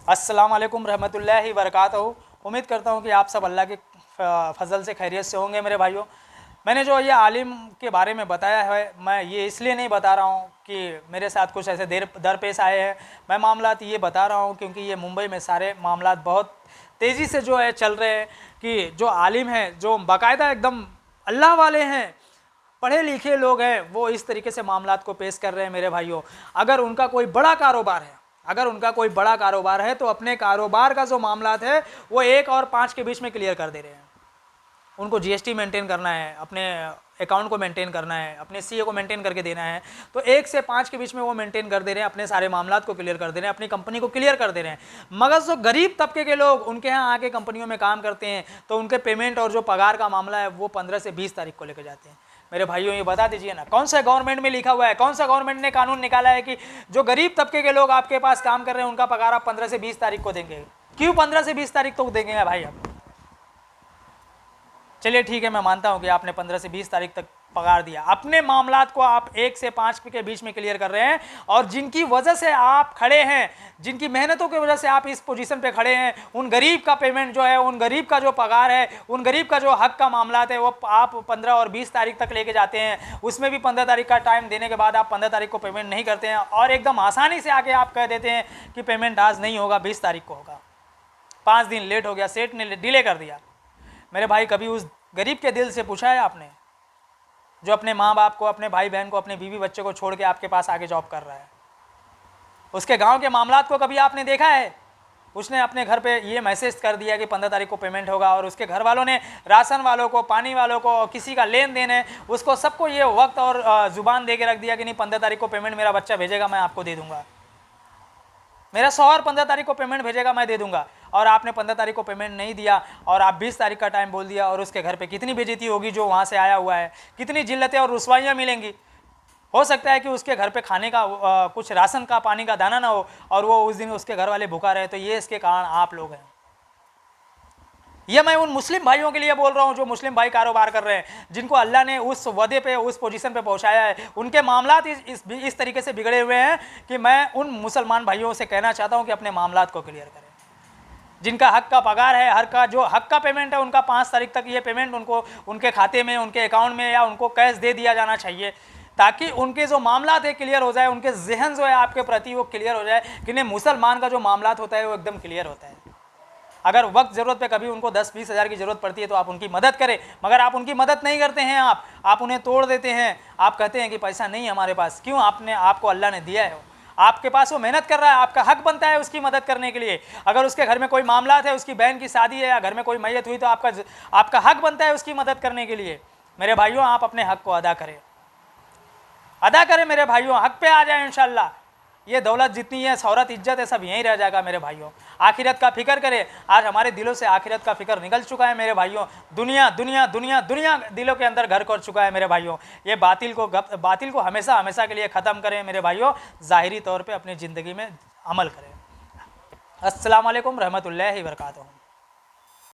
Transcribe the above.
अस्सलाम वालेकुम रहमतुल्लाहि वबरकातुहू। उम्मीद करता हूँ कि आप सब अल्लाह के फजल से खैरियत से होंगे मेरे भाइयों। मैंने जो ये आलिम के बारे में बताया है, मैं ये इसलिए नहीं बता रहा हूँ कि मेरे साथ कुछ ऐसे दरपेश आए हैं। मैं मामलात ये बता रहा हूँ क्योंकि ये मुंबई में सारे मामलात बहुत तेज़ी से जो है चल रहे हैं कि जो आलिम हैं, जो बाकायदा एकदम अल्लाह वाले हैं, पढ़े लिखे लोग हैं, वो इस तरीके से मामलात को पेश कर रहे हैं मेरे भाइयों। अगर उनका कोई बड़ा कारोबार है, तो अपने कारोबार का जो मामलात है वो 1 और 5 के बीच में क्लियर कर दे रहे हैं। उनको जीएसटी मेंटेन करना है, अपने अकाउंट को मेंटेन करना है, अपने सीए को मेंटेन करके देना है, तो 1 से 5 के बीच में वो मेंटेन कर दे रहे हैं, अपने सारे मामलात को क्लियर कर दे रहे हैं, अपनी कंपनी को क्लियर कर दे रहे हैं। मगर जो गरीब तबके के लोग उनके यहाँ आके कंपनियों में काम करते हैं, तो उनके पेमेंट और जो पगार का मामला है वो 15 से 20 तारीख को लेकर जाते हैं। मेरे भाइयों ये बता दीजिए ना, कौन सा गवर्नमेंट में लिखा हुआ है, कौन सा गवर्नमेंट ने कानून निकाला है कि जो गरीब तबके के लोग आपके पास काम कर रहे हैं उनका पगार आप 15 से 20 तारीख को देंगे? क्यों 15 से 20 तारीख तक देंगे भाई आप? चलिए ठीक है, मैं मानता हूं कि आपने 15 से 20 तारीख तक पगार दिया, अपने मामलात को आप 1 से 5 के बीच में क्लियर कर रहे हैं, और जिनकी वजह से आप खड़े हैं, जिनकी मेहनतों की वजह से आप इस पोजीशन पे खड़े हैं, उन गरीब का पेमेंट जो है, उन गरीब का जो पगार है, उन गरीब का जो हक का मामलात है, वो आप 15 और 20 तारीख तक लेके जाते हैं। उसमें भी 15 तारीख का टाइम देने के बाद आप 15 तारीख को पेमेंट नहीं करते हैं, और एकदम आसानी से आके आप कह देते हैं कि पेमेंट आज नहीं होगा, 20 तारीख को होगा। 5 दिन लेट हो गया, सेठ ने डिले कर दिया। मेरे भाई, कभी उस गरीब के दिल से पूछा है आपने, जो अपने माँ बाप को, अपने भाई बहन को, अपने बीवी बच्चे को छोड़ के आपके पास आके जॉब कर रहा है? उसके गांव के मामलात को कभी आपने देखा है? उसने अपने घर पे ये मैसेज कर दिया कि 15 तारीख को पेमेंट होगा, और उसके घर वालों ने राशन वालों को, पानी वालों को, किसी का लेन देन है, उसको सबको ये वक्त और ज़ुबान दे के रख दिया कि नहीं, 15 तारीख को पेमेंट मेरा बच्चा भेजेगा, मैं आपको दे दूंगा, मेरा शौहर 15 तारीख को पेमेंट भेजेगा, मैं दे दूंगा। और आपने 15 तारीख को पेमेंट नहीं दिया और आप 20 तारीख का टाइम बोल दिया, और उसके घर पे कितनी बेइज्जती होगी जो वहाँ से आया हुआ है, कितनी जिल्लतें और रुसवाइयाँ मिलेंगी। हो सकता है कि उसके घर पे खाने का कुछ राशन का, पानी का दाना ना हो, और वो उस दिन उसके घर वाले भूखा रहे, तो ये इसके कारण आप लोग हैं। ये मैं उन मुस्लिम भाइयों के लिए बोल रहा हूँ जो मुस्लिम भाई कारोबार कर रहे हैं, जिनको अल्लाह ने उस वदे पे, उस पोजीशन पे पहुँचाया है। उनके मामलात इस तरीके से बिगड़े हुए हैं कि मैं उन मुसलमान भाइयों से कहना चाहता हूँ कि अपने मामलात को क्लियर करें। जिनका हक का पगार है, हर का जो हक का पेमेंट है, उनका 5 तारीख तक ये पेमेंट उनको उनके खाते में, उनके अकाउंट में, या उनको कैश दे दिया जाना चाहिए, ताकि उनके जो मामलात है क्लियर हो जाए, उनके जहन जो है आपके प्रति वो क्लियर हो जाए कि नहीं, मुसलमान का जो मामलात होता है वो एकदम क्लियर होता है। अगर वक्त ज़रूरत पे कभी उनको 10-20 हज़ार की ज़रूरत पड़ती है तो आप उनकी मदद करें, मगर आप उनकी मदद नहीं करते हैं, आप उन्हें तोड़ देते हैं। आप कहते हैं कि पैसा नहीं है हमारे पास। क्यों? आपको अल्लाह ने दिया है, आपके पास वो मेहनत कर रहा है, आपका हक बनता है उसकी मदद करने के लिए। अगर उसके घर में कोई मामला है, उसकी बहन की शादी है, या घर में कोई मैयत हुई, तो आपका हक बनता है उसकी मदद करने के लिए। मेरे भाइयों, आप अपने हक को अदा करें मेरे भाइयों, हक पे आ जाए इंशाल्लाह। ये दौलत जितनी है, शौहरत, इज्जत है, सब यहीं रह जाएगा मेरे भाइयों। आखिरत का फिक्र करें। आज हमारे दिलों से आखिरत का फिक्र निकल चुका है मेरे भाइयों। दुनिया दुनिया दुनिया दुनिया दिलों के अंदर घर कर चुका है मेरे भाइयों। ये बातिल को हमेशा हमेशा के लिए ख़त्म करें मेरे भाइयों। ज़ाहिरी तौर पे अपनी ज़िंदगी में अमल करें। अस्सलाम वालेकुम रहमतुल्लाहि व बरकातुहू।